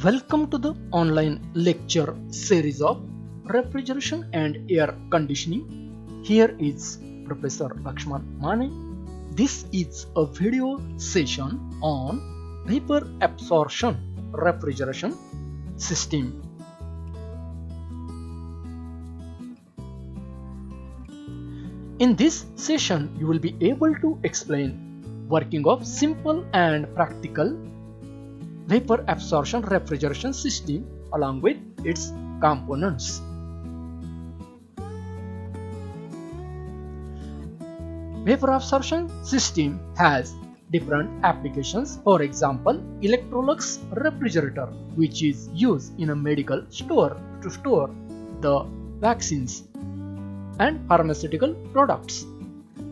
Welcome to the online lecture series of refrigeration and air conditioning. Here is Professor Lakshman Mane. This is a video session on vapor absorption refrigeration system. In this session, you will be able to explain working of simple and practical vapor absorption refrigeration system along with its components. Vapor absorption system has different applications. For example, Electrolux refrigerator, which is used in a medical store to store the vaccines and pharmaceutical products.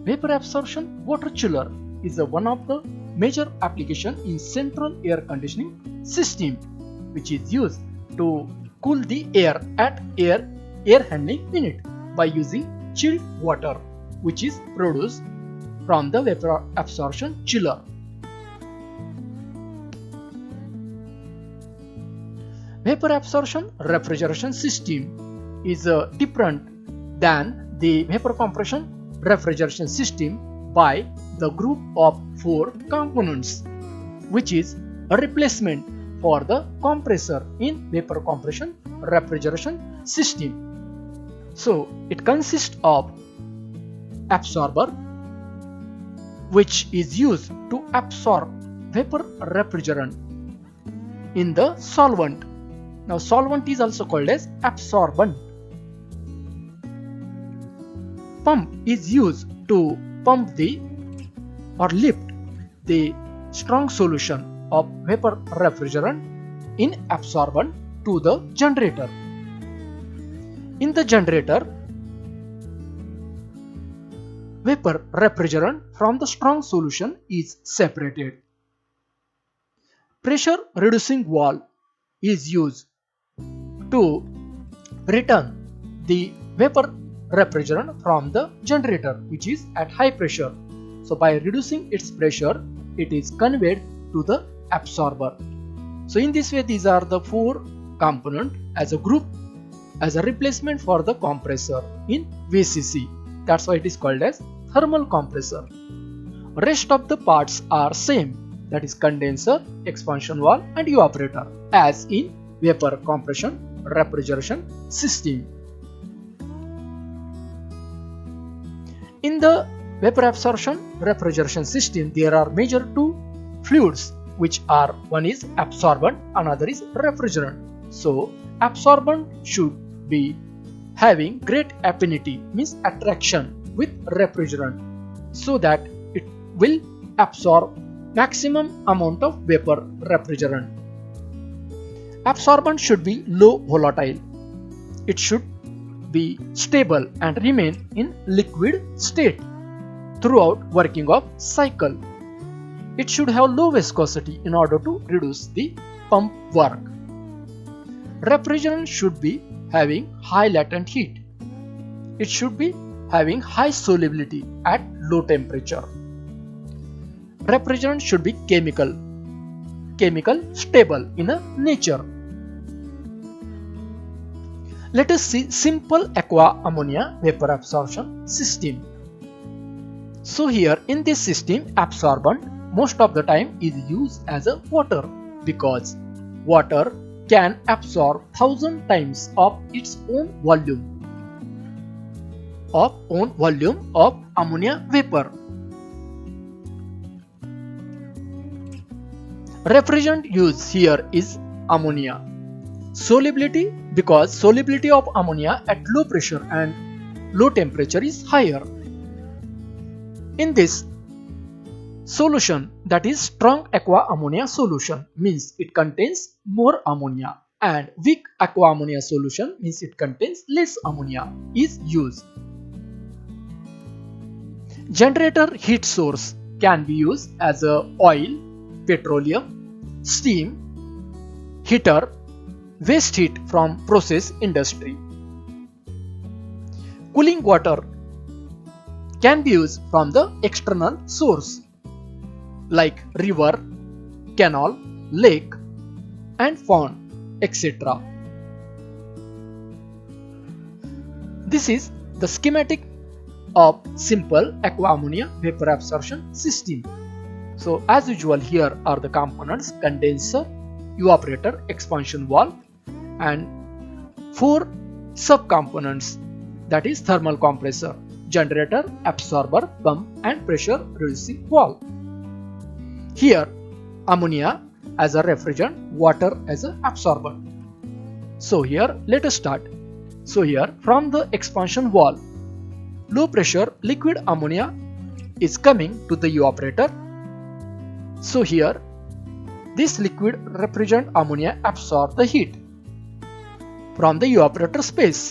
Vapor absorption water chiller is one of the major application in central air conditioning system, which is used to cool the air at air handling unit by using chilled water, which is produced from the vapor absorption chiller. Vapor absorption refrigeration system is different than the vapor compression refrigeration system by the group of 4 components, which is a replacement for the compressor in vapor compression refrigeration system. So it consists of absorber, which is used to absorb vapor refrigerant in the solvent. Now solvent is also called as absorbent. Pump is used to pump or lift the strong solution of vapor refrigerant in absorbent to the generator. In the generator, vapor refrigerant from the strong solution is separated. Pressure reducing valve is used to return the vapor refrigerant from the generator, which is at high pressure. So by reducing its pressure, it is conveyed to the absorber. So in this way, these are the 4 components as a group, as a replacement for the compressor in VCC. That's why it is called as thermal compressor. Rest of the parts are same, that is condenser, expansion valve and evaporator, as in vapor compression refrigeration system. In the vapor absorption refrigeration system, there are major 2 fluids, which are, one is absorbent, another is refrigerant. So absorbent should be having great affinity, means attraction with refrigerant, so that it will absorb maximum amount of vapor refrigerant. Absorbent should be low volatile. It should be stable and remain in liquid state throughout working of cycle. It should have low viscosity in order to reduce the pump work. Refrigerant should be having high latent heat. It should be having high solubility at low temperature. Refrigerant should be chemical stable in a nature. Let us see simple aqua ammonia vapor absorption system. So here in this system, absorbent most of the time is used as a water, because water can absorb 1000 times of its own volume of ammonia vapor. Refrigerant used here is ammonia. Solubility, because solubility of ammonia at low pressure and low temperature is higher. In this solution, that is strong aqua ammonia solution, means it contains more ammonia, and weak aqua ammonia solution means it contains less ammonia is used. Generator heat source can be used as a oil, petroleum, steam, heater, waste heat from process industry. Cooling water can be used from the external source like river, canal, lake, and fawn, etc. This is the schematic of simple aqua ammonia vapor absorption system. So as usual, here are the components: condenser, evaporator, expansion valve, and 4 sub-components, that is thermal compressor, generator, absorber, pump, and pressure reducing valve. Here ammonia as a refrigerant, water as an absorbent. So here let us start. So here from the expansion valve, low pressure liquid ammonia is coming to the evaporator. So here this liquid refrigerant ammonia absorbs the heat from the evaporator space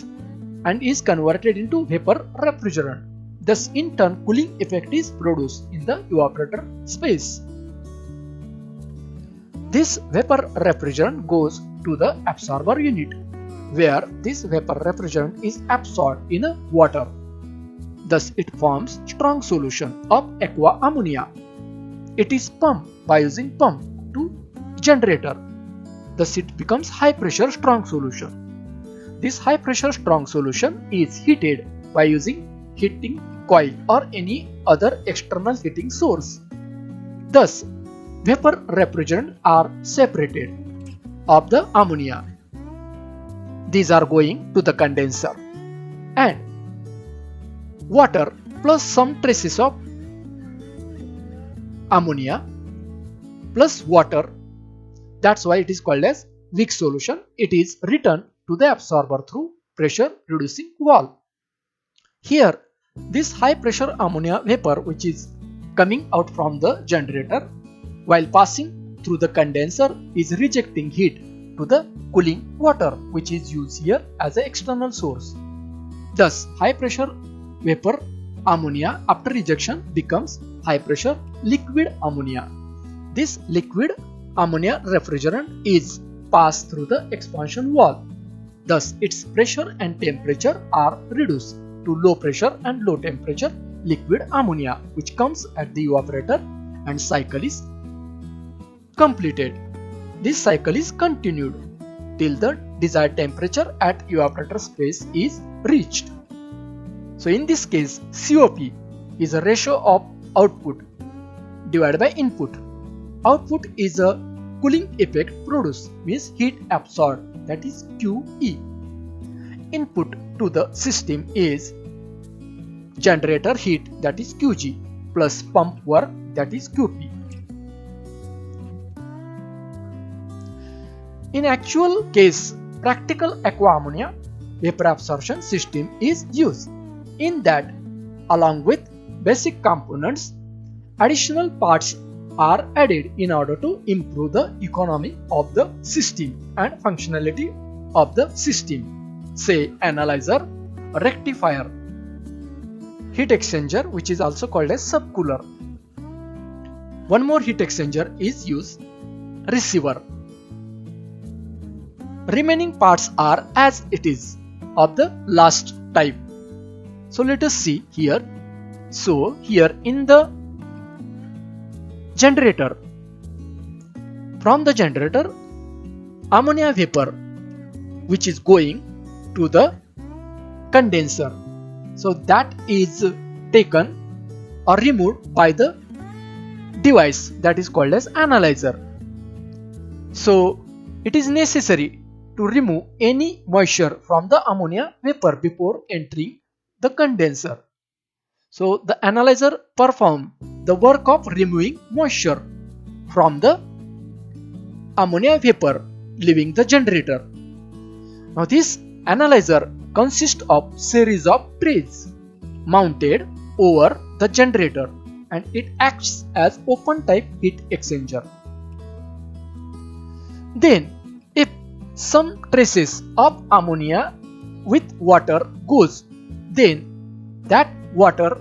and is converted into vapor refrigerant. Thus in turn cooling effect is produced in the evaporator space. This vapor refrigerant goes to the absorber unit, where this vapor refrigerant is absorbed in water. Thus it forms strong solution of aqua ammonia. It is pumped by using pump to generator. Thus it becomes high pressure strong solution. This high pressure strong solution is heated by using heating coil or any other external heating source. Thus vapor refrigerant are separated of the ammonia. These are going to the condenser, and water plus some traces of ammonia plus water, that's why it is called as weak solution. It is returned to the absorber through pressure reducing valve. Here this high pressure ammonia vapor, which is coming out from the generator while passing through the condenser, is rejecting heat to the cooling water, which is used here as an external source. Thus high pressure vapor ammonia after rejection becomes high pressure liquid ammonia. This liquid ammonia refrigerant is passed through the expansion valve. Thus its pressure and temperature are reduced to low pressure and low temperature liquid ammonia, which comes at the evaporator, and cycle is completed. This cycle is continued till the desired temperature at evaporator space is reached. So in this case COP is a ratio of output divided by input. Output is a cooling effect produced, means heat absorbed, that is QE. Input to the system is generator heat, that is QG, plus pump work, that is QP. In actual case, practical aqua ammonia vapor absorption system is used. In that, along with basic components, additional parts are added in order to improve the economy of the system and functionality of the system. Say analyzer, rectifier, heat exchanger, which is also called as subcooler. One more heat exchanger is used, receiver. Remaining parts are as it is of the last type. So let us see here. So here in the generator, from the generator, ammonia vapor which is going to the condenser, so that is taken or removed by the device that is called as analyzer. So it is necessary to remove any moisture from the ammonia vapor before entering the condenser. So the analyzer performs the work of removing moisture from the ammonia vapor leaving the generator. Now this analyzer consists of series of trays mounted over the generator, and it acts as open type heat exchanger. Then if some traces of ammonia with water goes, then that water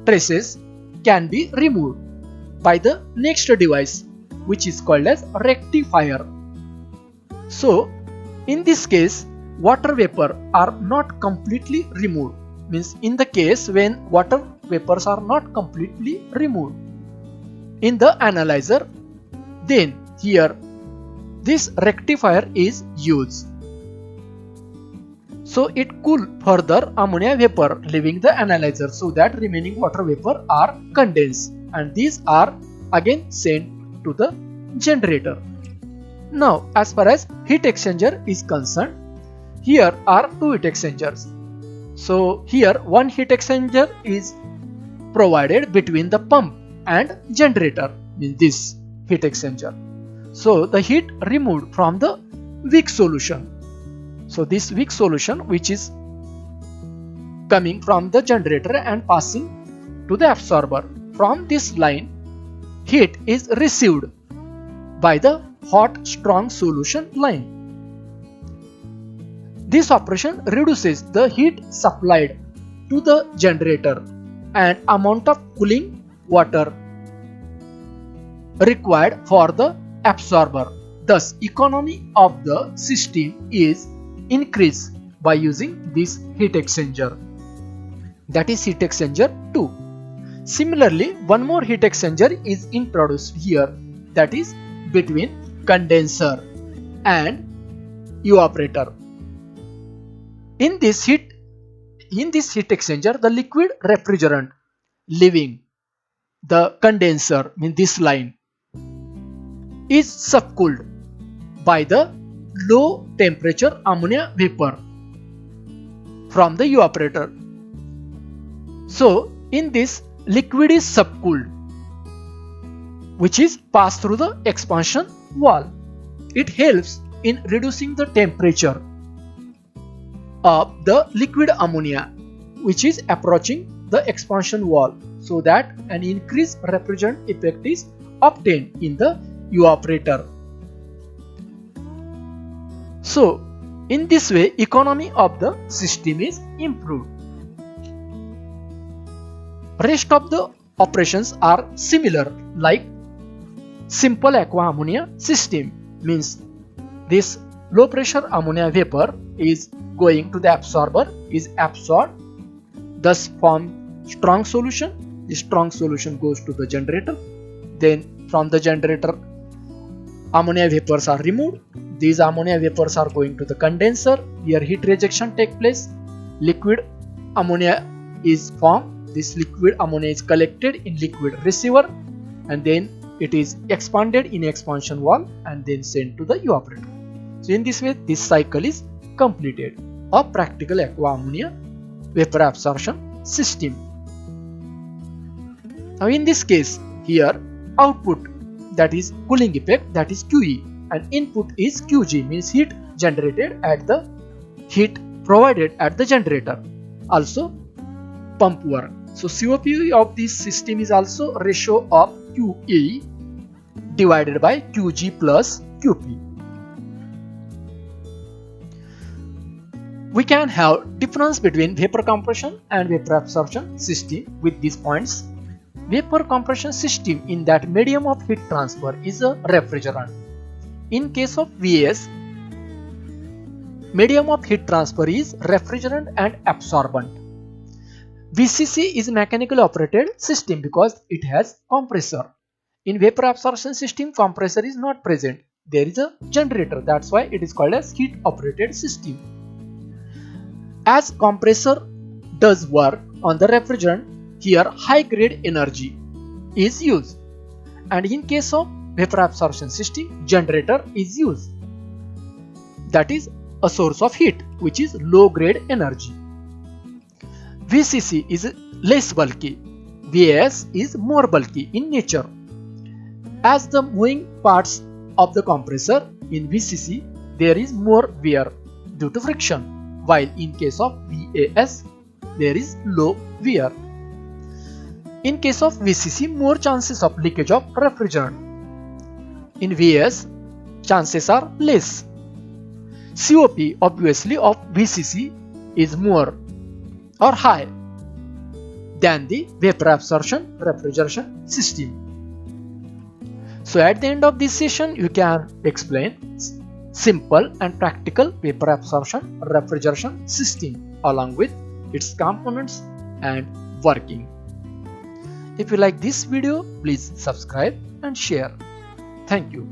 traces can be removed by the next device, which is called as rectifier. So in this case, water vapor are not completely removed, means in the case when water vapors are not completely removed in the analyzer, then here this rectifier is used. So it cool further ammonia vapor leaving the analyzer so that remaining water vapor are condensed, and these are again sent to the generator. Now as far as heat exchanger is concerned, here are two heat exchangers. So here one heat exchanger is provided between the pump and generator in this heat exchanger. So the heat removed from the weak solution. So this weak solution which is coming from the generator and passing to the absorber. From this line, heat is received by the hot strong solution line. This operation reduces the heat supplied to the generator and amount of cooling water required for the absorber. Thus, economy of the system is increased by using this heat exchanger. That is heat exchanger 2. Similarly, one more heat exchanger is introduced here, that is between condenser and evaporator. In this heat exchanger, the liquid refrigerant leaving the condenser in this line is subcooled by the low temperature ammonia vapor from the evaporator. So in this, liquid is subcooled, which is passed through the expansion wall. It helps in reducing the temperature of the liquid ammonia which is approaching the expansion wall, so that an increased refrigerant effect is obtained in the evaporator. So in this way, economy of the system is improved. Rest of the operations are similar, like simple aqua ammonia system, means this low pressure ammonia vapor is going to the absorber, is absorbed, thus form strong solution. The strong solution goes to the generator. Then from the generator, ammonia vapors are removed. These ammonia vapors are going to the condenser. Here heat rejection takes place. Liquid ammonia is formed. This liquid ammonia is collected in liquid receiver, and then it is expanded in expansion wall and then sent to the evaporator. So in this way, this cycle is completed of practical aqua ammonia vapor absorption system. Now in this case, here output, that is cooling effect, that is QE, and input is QG, means heat generated at the heat provided at the generator, also pump work. So COP of this system is also ratio of QE divided by QG plus QP. We can have difference between vapor compression and vapor absorption system with these points. Vapor compression system, in that medium of heat transfer is a refrigerant. In case of VAS, medium of heat transfer is refrigerant and absorbent. VCC is mechanically operated system because it has compressor. In vapor absorption system, compressor is not present. There is a generator. That's why it is called as heat operated system. As compressor does work on the refrigerant, here high grade energy is used. And in case of vapor absorption system, generator is used. That is a source of heat which is low grade energy. VCC is less bulky. VAS is more bulky in nature. As the moving parts of the compressor in VCC, there is more wear due to friction, while in case of VAS, there is low wear. In case of VCC, more chances of leakage of refrigerant. In VAS, chances are less. COP obviously of VCC is more or high than the vapor absorption refrigeration system. So at the end of this session, you can explain simple and practical vapor absorption refrigeration system along with its components and working. If you like this video, please subscribe and share. Thank you.